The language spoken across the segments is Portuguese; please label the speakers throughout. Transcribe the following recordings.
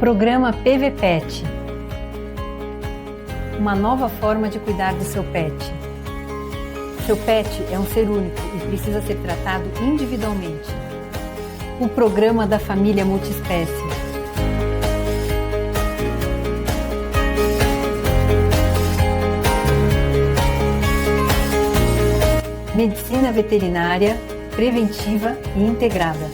Speaker 1: Programa PVPet. Uma nova forma de cuidar do seu pet. Seu pet é um ser único e precisa ser tratado individualmente. O programa da família multiespécie. Medicina veterinária, preventiva e integrada.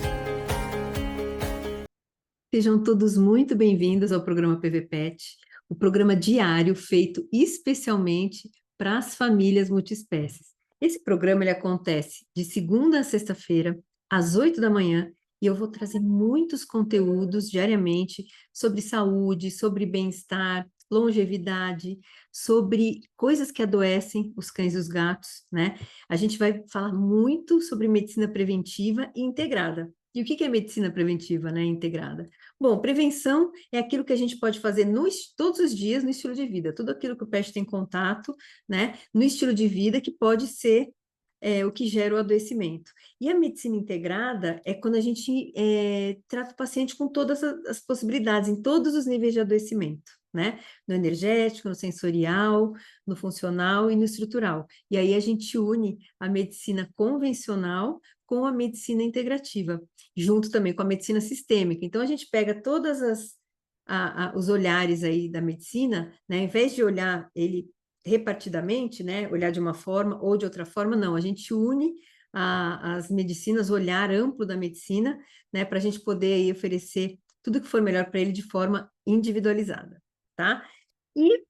Speaker 1: Sejam todos muito bem-vindos ao programa PVPet, o programa diário feito especialmente para as famílias multiespécies. Esse programa ele acontece de segunda a sexta-feira, às 8 da manhã, e eu vou trazer muitos conteúdos diariamente sobre saúde, sobre bem-estar, longevidade, sobre coisas que adoecem os cães e os gatos, né? A gente vai falar muito sobre medicina preventiva e integrada. E o que é medicina preventiva, né, integrada? Bom, prevenção é aquilo que a gente pode fazer todos os dias no estilo de vida, tudo aquilo que o pet tem contato, né, no estilo de vida que pode ser o que gera o adoecimento. E a medicina integrada é quando a gente trata o paciente com todas as possibilidades, em todos os níveis de adoecimento, né? No energético, no sensorial, no funcional e no estrutural. E aí a gente une a medicina convencional com a medicina integrativa, junto também com a medicina sistêmica. Então, a gente pega todas os olhares aí da medicina, né? Ao invés de olhar ele repartidamente, né? Olhar de uma forma ou de outra forma, não. A gente une as medicinas, o olhar amplo da medicina, né? Para a gente poder aí oferecer tudo que for melhor para ele de forma individualizada, tá? E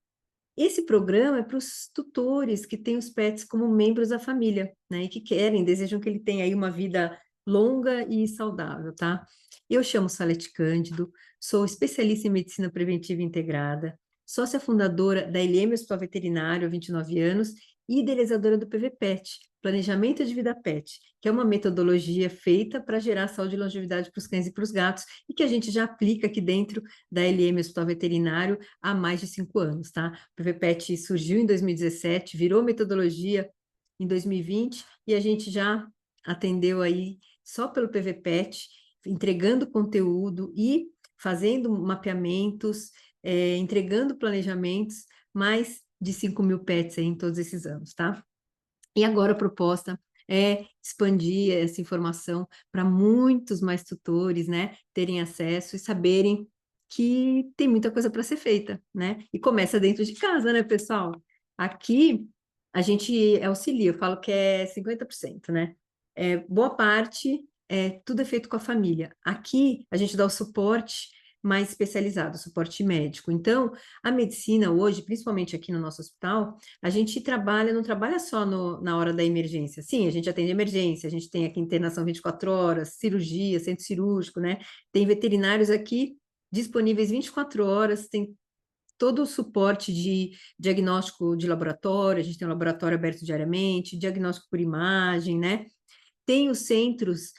Speaker 1: esse programa é para os tutores que têm os pets como membros da família, né? E que desejam que ele tenha aí uma vida longa e saudável, tá? Eu chamo Salete Cândido, sou especialista em medicina preventiva integrada, sócia fundadora da LM Hospital Veterinário há 29 anos e idealizadora do PVPet, Planejamento de Vida Pet, que é uma metodologia feita para gerar saúde e longevidade para os cães e para os gatos e que a gente já aplica aqui dentro da LM Hospital Veterinário há mais de 5 anos, tá? O PVPet surgiu em 2017, virou metodologia em 2020 e a gente já atendeu aí só pelo PVPet, entregando conteúdo e fazendo mapeamentos, entregando planejamentos, mais de 5 mil pets aí em todos esses anos, tá? E agora a proposta é expandir essa informação para muitos mais tutores, né, terem acesso e saberem que tem muita coisa para ser feita, né? E começa dentro de casa, né, pessoal? Aqui a gente auxilia, eu falo que é 50%, né? Boa parte, tudo é feito com a família. Aqui a gente dá o suporte mais especializado, suporte médico. Então, a medicina hoje, principalmente aqui no nosso hospital, a gente não trabalha só na hora da emergência. Sim, a gente atende emergência, a gente tem aqui internação 24 horas, cirurgia, centro cirúrgico, né? Tem veterinários aqui disponíveis 24 horas, tem todo o suporte de diagnóstico de laboratório, a gente tem um laboratório aberto diariamente, diagnóstico por imagem, né? Tem os centros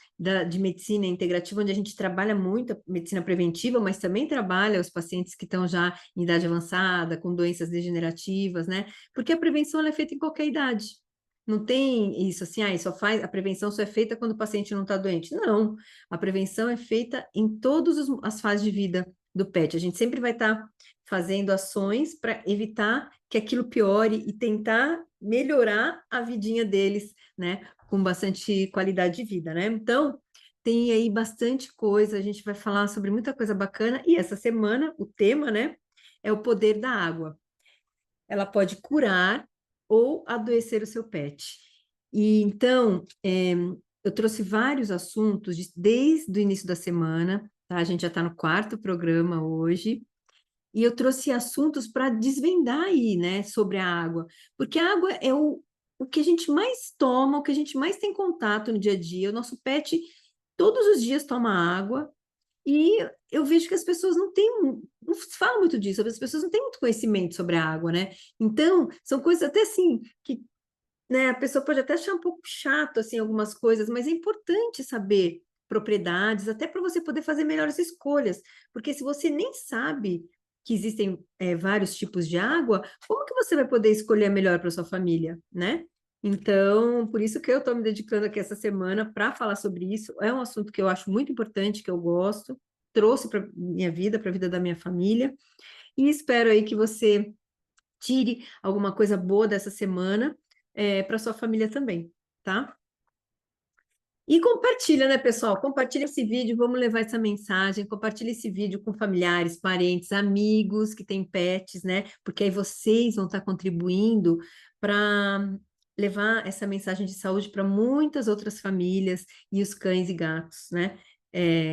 Speaker 1: de medicina integrativa, onde a gente trabalha muito a medicina preventiva, mas também trabalha os pacientes que estão já em idade avançada, com doenças degenerativas, né? Porque a prevenção ela é feita em qualquer idade. Não tem isso assim, a prevenção só é feita quando o paciente não está doente. Não, a prevenção é feita em todas as fases de vida do pet. A gente sempre vai estar fazendo ações para evitar que aquilo piore e tentar melhorar a vidinha deles, né? Com bastante qualidade de vida, né? Então, tem aí bastante coisa, a gente vai falar sobre muita coisa bacana, e essa semana o tema, né, é o poder da água. Ela pode curar ou adoecer o seu pet. E então, eu trouxe vários assuntos desde o início da semana, tá? A gente já está no 4º programa hoje, e eu trouxe assuntos para desvendar aí, né, sobre a água, porque a água é o que a gente mais toma, o que a gente mais tem contato no dia a dia. O nosso pet todos os dias toma água, e eu vejo que as pessoas não falam muito disso, as pessoas não têm muito conhecimento sobre a água, né? Então, são coisas até assim, que, né, a pessoa pode até achar um pouco chato, assim, algumas coisas, mas é importante saber propriedades, até para você poder fazer melhores escolhas, porque se você nem sabe que existem vários tipos de água, como que você vai poder escolher a melhor para sua família, né? Então, por isso que eu estou me dedicando aqui essa semana para falar sobre isso. É um assunto que eu acho muito importante, que eu gosto, trouxe para minha vida, para a vida da minha família. E espero aí que você tire alguma coisa boa dessa semana para sua família também, tá? E compartilha, né, pessoal? Compartilha esse vídeo, vamos levar essa mensagem, compartilha esse vídeo com familiares, parentes, amigos que têm pets, né? Porque aí vocês vão estar contribuindo para levar essa mensagem de saúde para muitas outras famílias e os cães e gatos, né?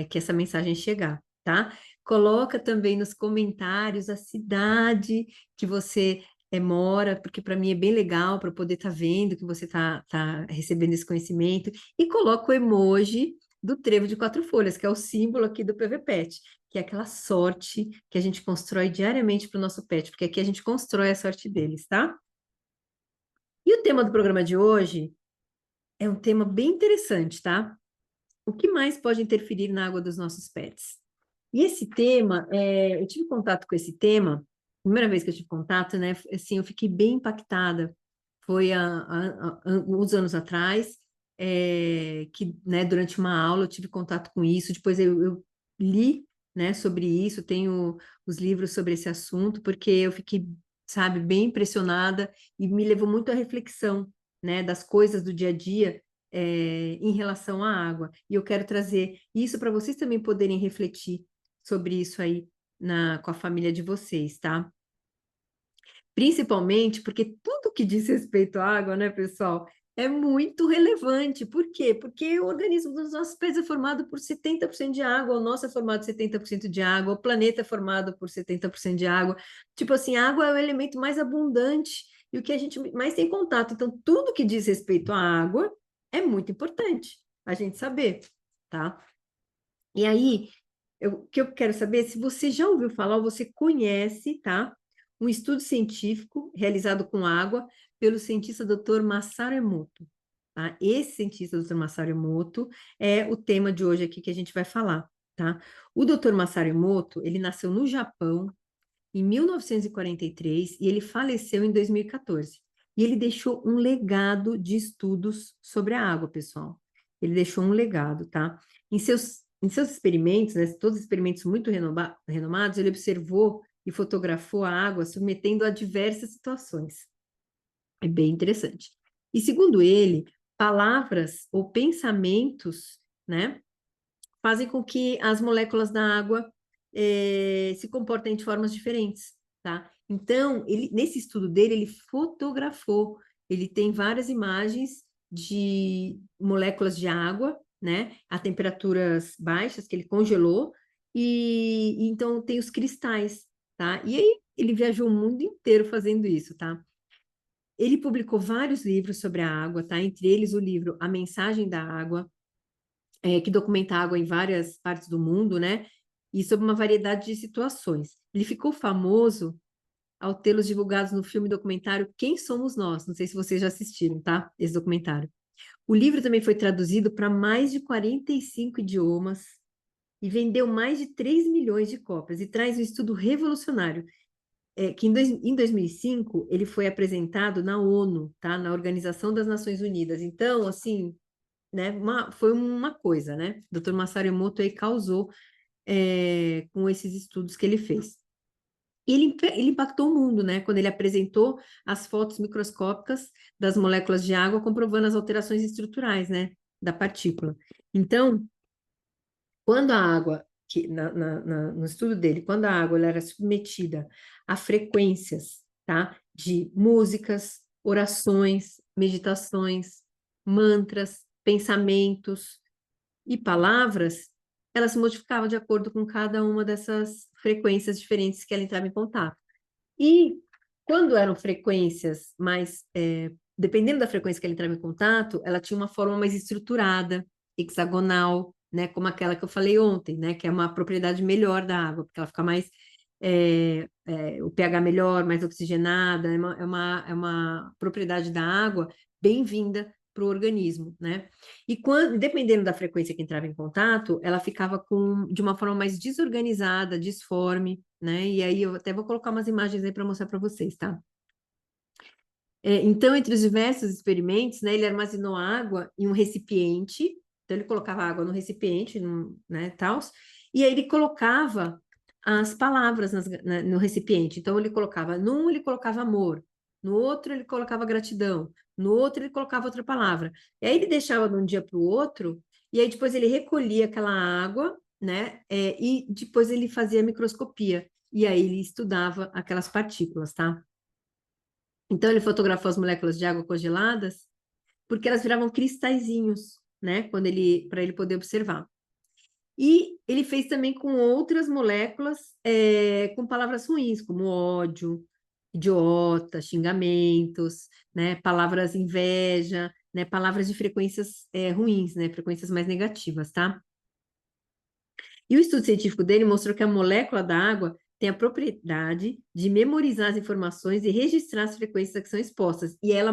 Speaker 1: Que essa mensagem chegar, tá? Coloca também nos comentários a cidade que você mora, porque para mim é bem legal para poder estar vendo que você tá recebendo esse conhecimento e coloco o emoji do trevo de 4 folhas, que é o símbolo aqui do PV Pet, que é aquela sorte que a gente constrói diariamente para o nosso pet, porque aqui a gente constrói a sorte deles, tá? E o tema do programa de hoje é um tema bem interessante, tá? O que mais pode interferir na água dos nossos pets? E esse tema, eu tive contato com esse tema, primeira vez que eu tive contato, né? Assim, eu fiquei bem impactada. Foi uns anos atrás, que, né, durante uma aula eu tive contato com isso, depois eu li, né, sobre isso, tenho os livros sobre esse assunto, porque eu fiquei, sabe, bem impressionada e me levou muito à reflexão, né, das coisas do dia a dia, em relação à água. E eu quero trazer isso para vocês também poderem refletir sobre isso aí com a família de vocês, tá? Principalmente porque tudo que diz respeito à água, né, pessoal, é muito relevante. Por quê? Porque o organismo dos nossos pés é formado por 70% de água, o nosso é formado por 70% de água, o planeta é formado por 70% de água. Tipo assim, a água é o elemento mais abundante e o que a gente mais tem contato. Então, tudo que diz respeito à água é muito importante a gente saber, tá? E aí, o que eu quero saber é se você já ouviu falar ou você conhece, tá? Um estudo científico realizado com água pelo cientista Dr. Masaru Emoto. Tá? Esse cientista, Dr. Masaru Emoto, é o tema de hoje aqui que a gente vai falar, tá? O Dr. Masaru Emoto, ele nasceu no Japão em 1943 e ele faleceu em 2014. E ele deixou um legado de estudos sobre a água, pessoal. Ele deixou um legado, tá? Em seus experimentos, né, todos experimentos muito renomados, ele observou e fotografou a água submetendo a diversas situações. É bem interessante. E segundo ele, palavras ou pensamentos, né, fazem com que as moléculas da água se comportem de formas diferentes, tá? Então, nesse estudo dele, ele fotografou, ele tem várias imagens de moléculas de água, né, a temperaturas baixas que ele congelou, e então tem os cristais, tá? E aí ele viajou o mundo inteiro fazendo isso, tá? Ele publicou vários livros sobre a água, tá? Entre eles o livro A Mensagem da Água, que documenta a água em várias partes do mundo, né? E sobre uma variedade de situações. Ele ficou famoso ao tê-los divulgados no filme documentário Quem Somos Nós? Não sei se vocês já assistiram, tá? Esse documentário. O livro também foi traduzido para mais de 45 idiomas e vendeu mais de 3 milhões de cópias e traz um estudo revolucionário, que em 2005 ele foi apresentado na ONU, tá? Na Organização das Nações Unidas. Então, assim, né, foi uma coisa, né? O Dr. Masaru Emoto aí causou com esses estudos que ele fez. E ele impactou o mundo, né? Quando ele apresentou as fotos microscópicas das moléculas de água, comprovando as alterações estruturais, né? Da partícula. Então, quando a água, no estudo dele, quando a água ela era submetida a frequências, tá? De músicas, orações, meditações, mantras, pensamentos e palavras, ela se modificava de acordo com cada uma dessas frequências diferentes que ela entrava em contato. E quando eram frequências mais, dependendo da frequência que ela entrava em contato, ela tinha uma forma mais estruturada, hexagonal, né, como aquela que eu falei ontem, né, que é uma propriedade melhor da água, porque ela fica mais, o pH melhor, mais oxigenada, é uma propriedade da água bem-vinda para o organismo, né? E dependendo da frequência que entrava em contato, ela ficava de uma forma mais desorganizada, disforme, né? E aí eu até vou colocar umas imagens aí para mostrar para vocês, tá? Então, entre os diversos experimentos, né, ele armazenou água em um recipiente, então ele colocava água no recipiente, né, tal, E aí ele colocava as palavras no recipiente. Então, ele colocava, num ele colocava amor, no outro ele colocava gratidão, no outro ele colocava outra palavra. E aí ele deixava de um dia para o outro, e aí depois ele recolhia aquela água, né? E depois ele fazia microscopia. E aí ele estudava aquelas partículas, tá? Então ele fotografou as moléculas de água congeladas, porque elas viravam cristalzinhos, né? Para ele poder observar. E ele fez também com outras moléculas com palavras ruins, como ódio, idiota, xingamentos, né? Palavras inveja, né? Palavras de frequências ruins, né? Frequências mais negativas, tá? E o estudo científico dele mostrou que a molécula da água tem a propriedade de memorizar as informações e registrar as frequências que são expostas. E ela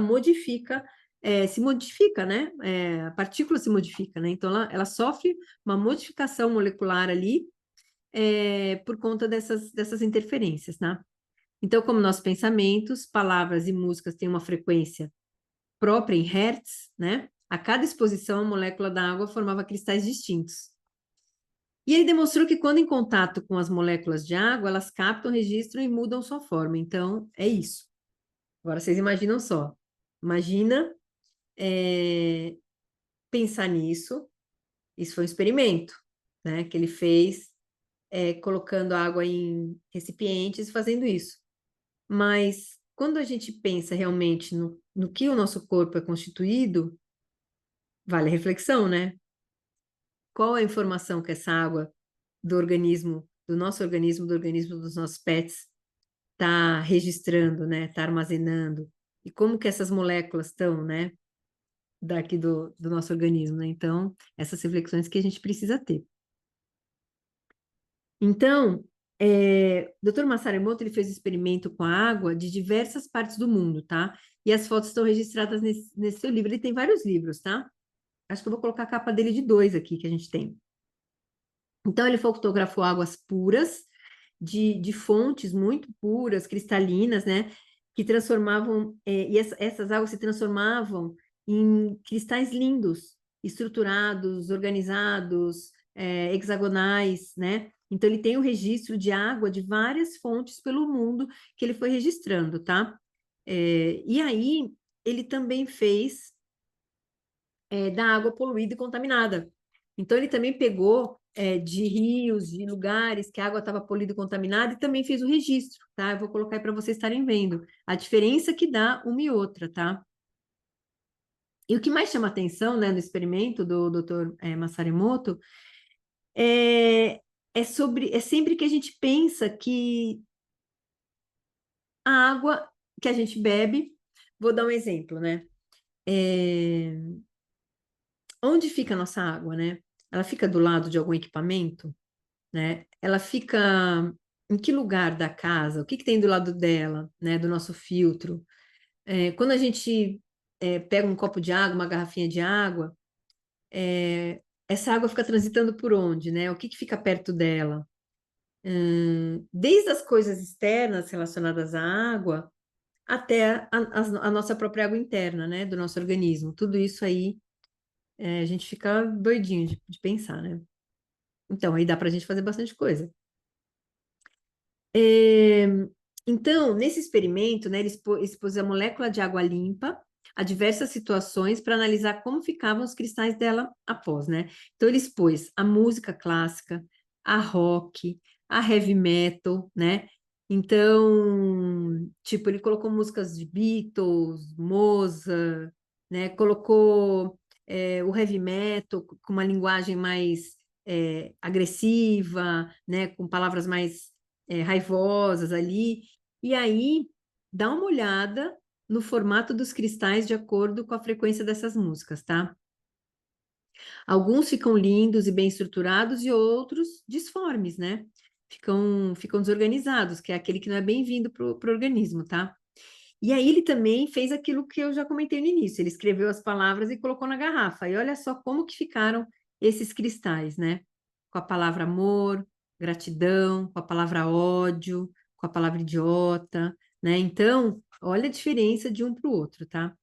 Speaker 1: se modifica, né? A partícula se modifica, né? Então, ela sofre uma modificação molecular ali por conta dessas interferências, né? Então, como nossos pensamentos, palavras e músicas têm uma frequência própria em hertz, né? A cada exposição, a molécula da água formava cristais distintos. E ele demonstrou que quando em contato com as moléculas de água, elas captam, registram e mudam sua forma. Então, é isso. Agora, vocês imaginam só. Imagina pensar nisso. Isso foi um experimento, né? Que ele fez colocando água em recipientes e fazendo isso. Mas quando a gente pensa realmente no que o nosso corpo é constituído, vale a reflexão, né? Qual é a informação que essa água do organismo, do nosso organismo, do organismo dos nossos pets, está registrando, né? Está armazenando. E como que essas moléculas estão, né? Daqui do nosso organismo, né? Então, essas reflexões que a gente precisa ter. Então, Dr. Masaru Emoto, ele fez experimento com a água de diversas partes do mundo, tá? E as fotos estão registradas nesse seu livro. Ele tem vários livros, tá? Acho que eu vou colocar a capa dele de 2 aqui, que a gente tem. Então, ele fotografou águas puras, de fontes muito puras, cristalinas, né? Que transformavam, e essas águas se transformavam em cristais lindos, estruturados, organizados, hexagonais, né? Então, ele tem o registro de água de várias fontes pelo mundo que ele foi registrando, tá? E aí, ele também fez da água poluída e contaminada. Então, ele também pegou de rios, de lugares que a água estava poluída e contaminada e também fez o registro, tá? Eu vou colocar aí para vocês estarem vendo a diferença que dá uma e outra, tá? E o que mais chama atenção, né, no experimento do Dr. Masaru Emoto é sempre que a gente pensa que a água que a gente bebe, vou dar um exemplo, né? Onde fica a nossa água, né? Ela fica do lado de algum equipamento, né? Ela fica em que lugar da casa? O que que tem do lado dela, né? Do nosso filtro? Quando a gente pega um copo de água, uma garrafinha de água, essa água fica transitando por onde, né? O que que fica perto dela? Desde as coisas externas relacionadas à água até a nossa própria água interna, né? Do nosso organismo. Tudo isso aí a gente fica doidinho de pensar, né? Então, aí dá para a gente fazer bastante coisa. É, então, nesse experimento, né, ele expôs a molécula de água limpa a diversas situações para analisar como ficavam os cristais dela após, né? Então, ele expôs a música clássica, a rock, a heavy metal, né? Então, tipo, ele colocou músicas de Beatles, Mozart, né? Colocou o heavy metal com uma linguagem mais agressiva, né? Com palavras mais raivosas ali. E aí, dá uma olhada no formato dos cristais de acordo com a frequência dessas músicas, tá? Alguns ficam lindos e bem estruturados e outros disformes, né? Ficam desorganizados, que é aquele que não é bem-vindo para o organismo, tá? E aí ele também fez aquilo que eu já comentei no início, ele escreveu as palavras e colocou na garrafa. E olha só como que ficaram esses cristais, né? Com a palavra amor, gratidão, com a palavra ódio, com a palavra idiota, né? Então, olha a diferença de um para o outro, tá?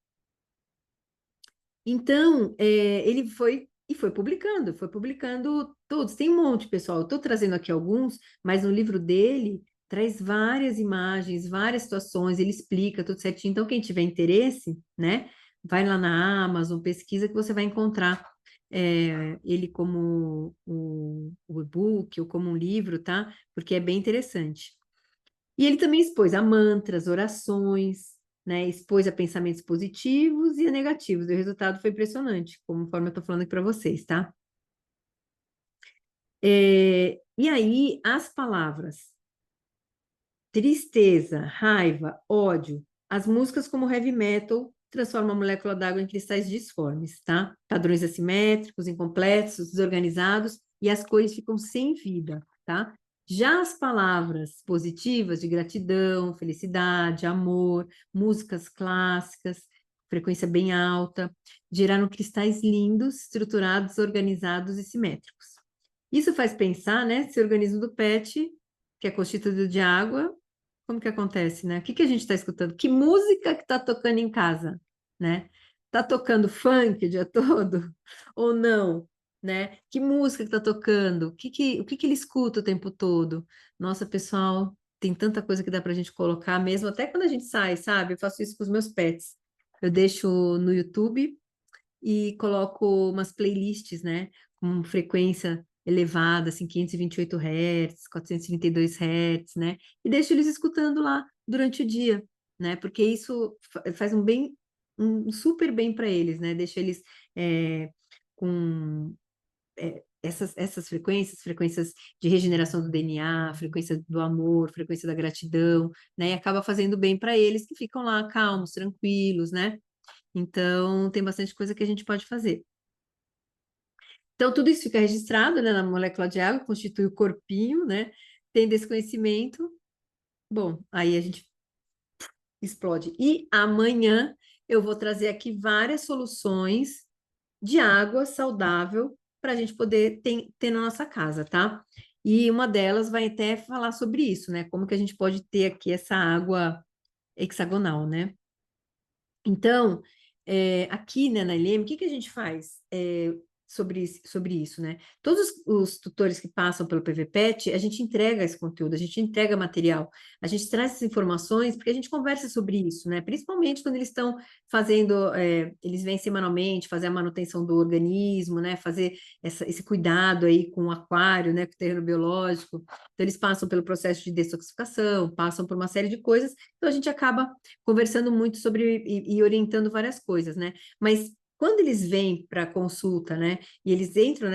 Speaker 1: Então, ele foi E foi publicando todos. Tem um monte, pessoal. Eu estou trazendo aqui alguns, mas no livro dele traz várias imagens, várias situações, ele explica tudo certinho. Então, quem tiver interesse, né, vai lá na Amazon, pesquisa que você vai encontrar ele como o e-book ou como um livro, tá? Porque é bem interessante. E ele também expôs a mantras, orações, né? Expôs a pensamentos positivos e a negativos. E o resultado foi impressionante, conforme eu estou falando aqui para vocês, tá? E aí, as palavras tristeza, raiva, ódio, as músicas como heavy metal transformam a molécula d'água em cristais disformes, tá? Padrões assimétricos, incompletos, desorganizados, e as cores ficam sem vida, tá? Já as palavras positivas de gratidão, felicidade, amor, músicas clássicas, frequência bem alta, geraram cristais lindos, estruturados, organizados e simétricos. Isso faz pensar, né, se o organismo do PET, que é constituído de água, como que acontece, né? O que que a gente está escutando? Que música que está tocando em casa, né? Tá tocando funk o dia todo ou não, né? Que música que está tocando? O que que ele escuta o tempo todo? Nossa, pessoal, tem tanta coisa que dá para a gente colocar mesmo, até quando a gente sai, sabe? Eu faço isso com os meus pets. Eu deixo no YouTube e coloco umas playlists, né? Com frequência elevada, assim, 528 Hz, 432 Hz, né? E deixo eles escutando lá durante o dia, né? Porque isso faz um bem, um super bem para eles, né? Deixa eles com essas frequências de regeneração do DNA, frequência do amor, frequência da gratidão, né? E acaba fazendo bem para eles que ficam lá calmos, tranquilos, né? Então, tem bastante coisa que a gente pode fazer. Então, tudo isso fica registrado, né, na molécula de água, constitui o corpinho, né? Tendo esse conhecimento, bom, aí a gente explode. E amanhã eu vou trazer aqui várias soluções de água saudável para a gente poder ter na nossa casa, tá? E uma delas vai até falar sobre isso, né? Como que a gente pode ter aqui essa água hexagonal, né? Então, aqui, né, na ILM, o que que a gente faz sobre isso, né? Todos os tutores que passam pelo PVPET, a gente entrega esse conteúdo, a gente entrega material, a gente traz essas informações porque a gente conversa sobre isso, né? Principalmente quando eles estão fazendo, eles vêm semanalmente fazer a manutenção do organismo, né? Fazer esse cuidado aí com o aquário, né? Com o terreno biológico. Então, eles passam pelo processo de detoxificação, passam por uma série de coisas, então a gente acaba conversando muito sobre e orientando várias coisas, né? Mas quando eles vêm para consulta, né, e eles entram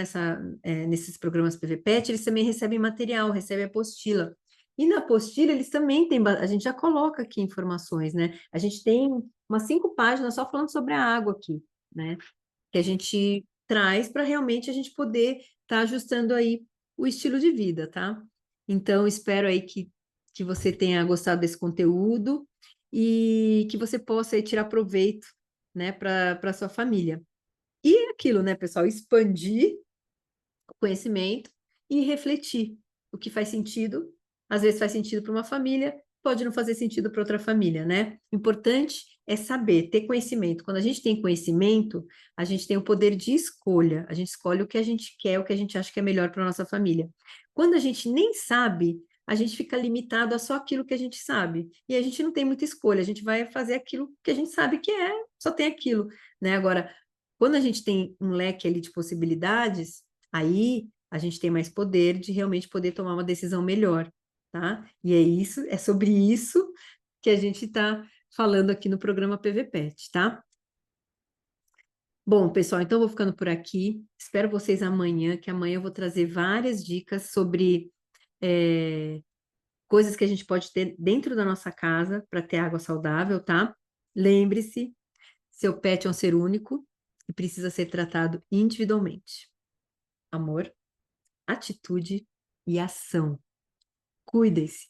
Speaker 1: nesses programas PVPET, eles também recebem material, recebem apostila. E na apostila eles também têm, a gente já coloca aqui informações, né? A gente tem umas 5 páginas só falando sobre a água aqui, né? Que a gente traz para realmente a gente poder estar ajustando aí o estilo de vida, tá? Então, espero aí que você tenha gostado desse conteúdo e que você possa aí tirar proveito, né, para sua família. E é aquilo, né, pessoal, expandir o conhecimento e refletir o que faz sentido. Às vezes faz sentido para uma família, pode não fazer sentido para outra família, né? O importante é saber, ter conhecimento. Quando a gente tem conhecimento, a gente tem o poder de escolha. A gente escolhe o que a gente quer, o que a gente acha que é melhor para nossa família. Quando a gente nem sabe, a gente fica limitado a só aquilo que a gente sabe. E a gente não tem muita escolha, a gente vai fazer aquilo que a gente sabe que só tem aquilo, né? Agora, quando a gente tem um leque ali de possibilidades, aí a gente tem mais poder de realmente poder tomar uma decisão melhor, tá? E é isso, é sobre isso que a gente está falando aqui no programa PVPet, tá? Bom, pessoal, então eu vou ficando por aqui. Espero vocês amanhã, que amanhã eu vou trazer várias dicas sobre coisas que a gente pode ter dentro da nossa casa para ter água saudável, tá? Lembre-se, seu pet é um ser único e precisa ser tratado individualmente. Amor, atitude e ação. Cuidem-se.